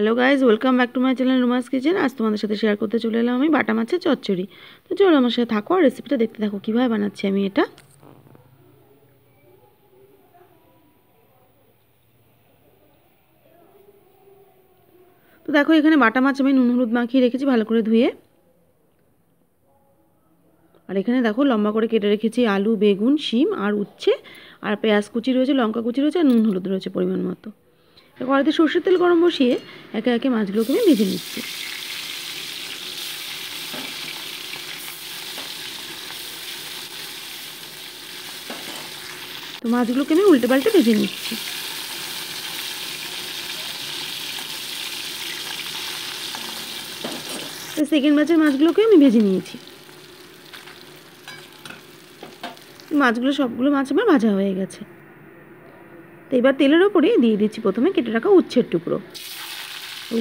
Hello guys, welcome back to my channel রুমাস kitchen. আজ তোমাদের সাথে শেয়ার করতে চলে এলাম আমি বাটা মাছের চচ্চড়ি। তো চলো আমার সাথে থাকো আর রেসিপিটা দেখতে থাকো কীভাবে বানাচ্ছি আমি এটা। তো দেখো এখানে বাটা মাছ আমি নুন হলুদ মাখিয়ে রেখেছি ভালো করে ধুয়ে। আর এখানে দেখো লম্বা করে কেটে রেখেছি আলু, বেগুন, শিম আর উচ্ছে, আর পেঁয়াজ কুচি রয়েছে, লঙ্কা কুচি রয়েছে, আর নুন হলুদ রয়েছে পরিমাণ মতো। কড়াইতে সর্ষের তেল গরম বসিয়ে একে একে মাছগুলোকে আমি ভেজে নিচ্ছি। তো মাছগুলোকে আমি উল্টে পাল্টে ভেজে নিচ্ছি। তো সেকেন্ড ব্যাচের মাছগুলোকে আমি ভেজে নিয়েছি। মাছগুলো সবগুলো মাছ আমার ভাজা হয়ে গেছে। তো এবার তেলের ওপরে দিয়ে দিচ্ছি প্রথমে কেটে রাখা উচ্ছের টুকরো।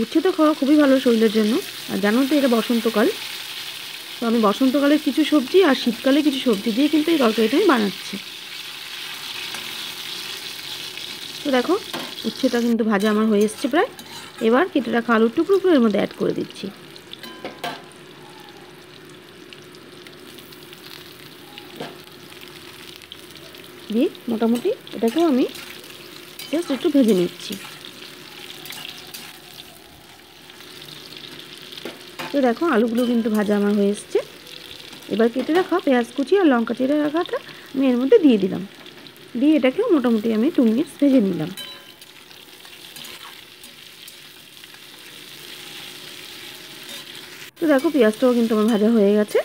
উচ্ছে তো খাওয়া খুবই ভালো শরীরের জন্য। আর জানো তো এটা বসন্তকাল, তো আমি বসন্তকালের কিছু সবজি আর শীতকালে কিছু সবজি দিয়ে কিন্তু এই তরকারিটা আমি বানাচ্ছি। তো দেখো উচ্ছেটা কিন্তু ভাজা আমার হয়ে এসছে প্রায়। এবার কেটে রাখা আলুর টুকরোগুলো এর মধ্যে অ্যাড করে দিচ্ছি। দিয়ে মোটামুটি এটাকেও আমি জাস্ট একটু ভেজে নিচ্ছি। তো দেখো আলুগুলো কিন্তু ভাজা আমার হয়ে এসছে। এবার কেটে রাখা পেঁয়াজ কুচি আর লঙ্কা চিড়ে রাখাটা আমি এর মধ্যে দিয়ে দিলাম। দিয়ে এটাকেও মোটামুটি আমি 2 মিনিট ভেজে নিলাম। তো দেখো পেঁয়াজটাও কিন্তু আমার ভাজা হয়ে গেছে।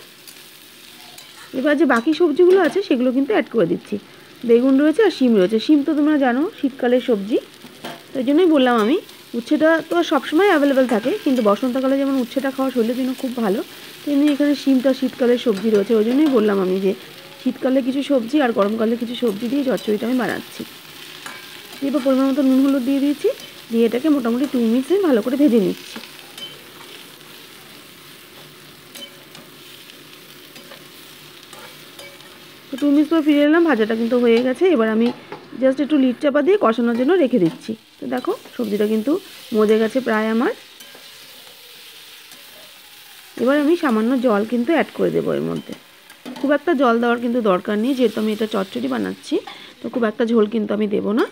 এবার যে বাকি সবজিগুলো আছে সেগুলো কিন্তু অ্যাড করে দিচ্ছি। বেগুন রয়েছে আর শিম রয়েছে। শিম তো তোমরা জানো শীতকালের সবজি, তো এই জন্যই বললাম আমি। উচ্ছেটা তো সবসময় অ্যাভেলেবেল থাকে, কিন্তু বসন্তকালে যেমন উচ্ছেটা খাওয়া শরীরের জন্য খুব ভালো, তেমনি এখানে শিমটা শীতকালের সবজি রয়েছে। ওই জন্যই বললাম আমি যে শীতকালে কিছু সবজি আর গরমকালে কিছু সবজি দিয়ে চচ্চড়িটা আমি বানাচ্ছি। এবার পরিমাণ মতো নুন হলুদ দিয়ে দিয়েছি। দিয়ে এটাকে মোটামুটি 2 মিনিট আমি ভালো করে ভেজে নিচ্ছি। তো 2 মিনিট পর ফিরে এলাম, ভাজাটা কিন্তু হয়ে গেছে। এবার আমি জাস্ট একটু লিড চাপা দিয়ে কষানোর জন্য রেখে দিচ্ছি। তো দেখো সবজিটা কিন্তু মজে গেছে প্রায় আমার। এবার আমি সামান্য জল কিন্তু অ্যাড করে দেবো এর মধ্যে। খুব একটা জল দেওয়ার কিন্তু দরকার নেই, যেহেতু আমি এটা চচ্চড়ি বানাচ্ছি, তো খুব একটা ঝোল কিন্তু আমি দেবো না।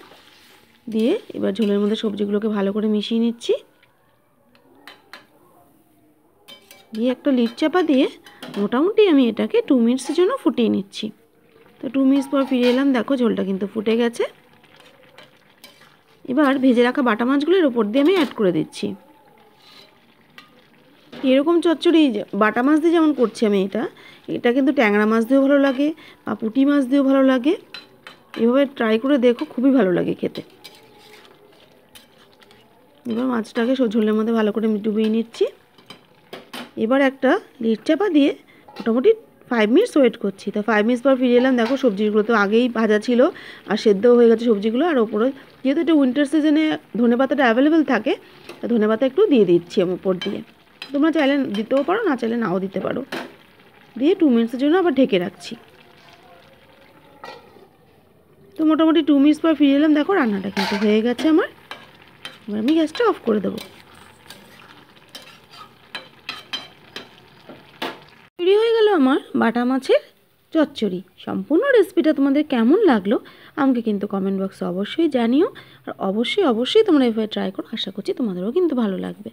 দিয়ে এবার ঝোলের মধ্যে সবজিগুলোকে ভালো করে মিশিয়ে নিচ্ছি। দিয়ে একটা লিড চাপা দিয়ে মোটামুটি আমি এটাকে 2 মিনিটসের জন্য ফুটিয়ে নিচ্ছি। তো 2 মিনিটস পর ফিরে এলাম, দেখো ঝোলটা কিন্তু ফুটে গেছে। এবার ভেজে রাখা বাটা মাছগুলোর ওপর দিয়ে আমি অ্যাড করে দিচ্ছি। এরকম চচ্চড়ি বাটা মাছ দিয়ে যেমন করছি আমি, এটা কিন্তু ট্যাংরা মাছ দিয়েও ভালো লাগে বা পুঁটি মাছ দিয়েও ভালো লাগে। এভাবে ট্রাই করে দেখো, খুবই ভালো লাগে খেতে। এবার মাছটাকে ঝোলের মধ্যে ভালো করে ডুবিয়ে নিচ্ছি। এবার একটা লিড চাপা দিয়ে মোটামুটি 5 মিনিটস ওয়েট করছি। তো 5 মিনিটস পর ফিরে এলাম, দেখো সবজিগুলো তো আগেই ভাজা ছিল আর সেদ্ধও হয়ে গেছে সবজিগুলো। আর ওপরে যেহেতু এটা উইন্টার সিজনে ধনেপাতাটা অ্যাভেলেবেল থাকে, তো ধনেপাতা একটু দিয়ে দিচ্ছি ওপর দিয়ে। তোমরা চাইলে দিতেও পারো, না চাইলে নাও দিতে পারো। দিয়ে 2 মিনিটসের জন্য আবার ঢেকে রাখছি। তো মোটামুটি 2 মিনিটস পর ফিরে এলাম, দেখো রান্নাটা কিন্তু হয়ে গেছে আমার। এবার আমি গ্যাসটা অফ করে দেবো। তৈরি হয়ে গেল আমার বাটা মাছের চচ্চড়ি। সম্পূর্ণ রেসিপিটা তোমাদের কেমন লাগলো আমাকে কিন্তু কমেন্ট বক্সে অবশ্যই জানিও। আর অবশ্যই তোমরা এভাবে ট্রাই করো, আশা করছি তোমাদেরও কিন্তু ভালো লাগবে।